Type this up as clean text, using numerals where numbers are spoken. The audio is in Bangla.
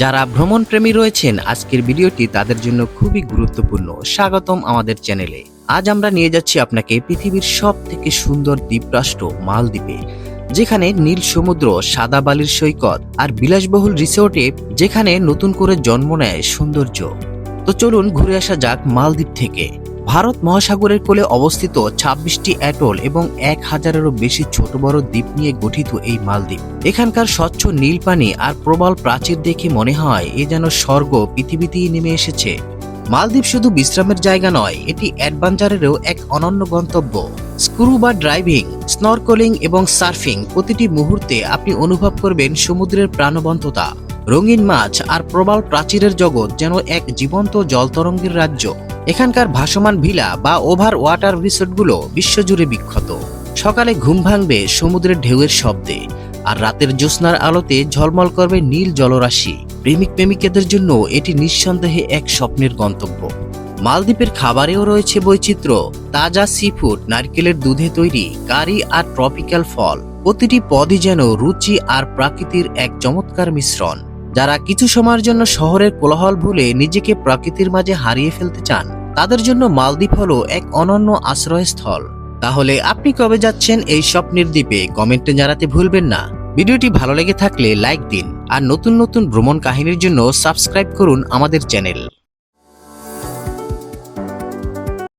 যারা ভ্রমণ প্রেমী রয়েছেন আজকের ভিডিওটি তাদের জন্য খুবই গুরুত্বপূর্ণ। স্বাগতম আমাদের চ্যানেলে। আজ আমরা নিয়ে যাচ্ছি আপনাকে পৃথিবীর সব থেকে সুন্দর দ্বীপরাষ্ট্র মালদ্বীপে, যেখানে নীল সমুদ্র, সাদা বালির সৈকত আর বিলাসবহুল রিসোর্টে যেখানে নতুন করে জন্ম নেয় সৌন্দর্য। তো চলুন ঘুরে আসা যাক মালদ্বীপ থেকে। ভারত মহাসাগরের কোলে অবস্থিত ২৬টি অ্যাটল এবং ১,০০০-এরও বেশি ছোট বড় দ্বীপ নিয়ে গঠিত এই মালদ্বীপ। এখানকার স্বচ্ছ নীল পানি আর প্রবল প্রাচীর দেখে মনে হয় এ যেন স্বর্গ পৃথিবীতেই নেমে এসেছে। মালদ্বীপ শুধু বিশ্রামের জায়গা নয়, এটি অ্যাডভেঞ্চারেরও এক অনন্য গন্তব্য। স্কুবা ড্রাইভিং, স্নরকেলিং এবং সার্ফিং, প্রতিটি মুহূর্তে আপনি অনুভব করবেন সমুদ্রের প্রাণবন্ততা। রঙিন মাছ আর প্রবল প্রাচীরের জগৎ যেন এক জীবন্ত জলতরঙ্গের রাজ্য। এখানকার ভাসমান ভিলা বা ওভার ওয়াটার রিসোর্টগুলো বিশ্বজুড়ে বিখ্যাত। সকালে ঘুম ভাঙবে সমুদ্রের ঢেউয়ের শব্দে, আর রাতের জ্যোৎস্নার আলোতে ঝলমল করবে নীল জলরাশি। প্রেমিক প্রেমিকাদের জন্য এটি নিঃসন্দেহে এক স্বপ্নের গন্তব্য। মালদ্বীপের খাবারেও রয়েছে বৈচিত্র্য। তাজা সি ফুড, নারকেলের দুধে তৈরি কারি আর ট্রপিক্যাল ফল, প্রতিটি পদই যেন রুচি আর প্রকৃতির এক চমৎকার মিশ্রণ। যারা কিছু সময়ের জন্য শহরের কোলাহল ভুলে নিজেকে প্রকৃতির মাঝে হারিয়ে ফেলতে চান, তাদের জন্য মালদ্বীপ হলো এক অনন্য আশ্রয়স্থল। তাহলে আপনি কবে যাচ্ছেন এই স্বপ্নের দ্বীপে? কমেন্টে জানাতে ভুলবেন না। ভিডিওটি ভালো লেগে থাকলে লাইক দিন, আর নতুন নতুন ভ্রমণ কাহিনীর জন্য সাবস্ক্রাইব করুন আমাদের চ্যানেল।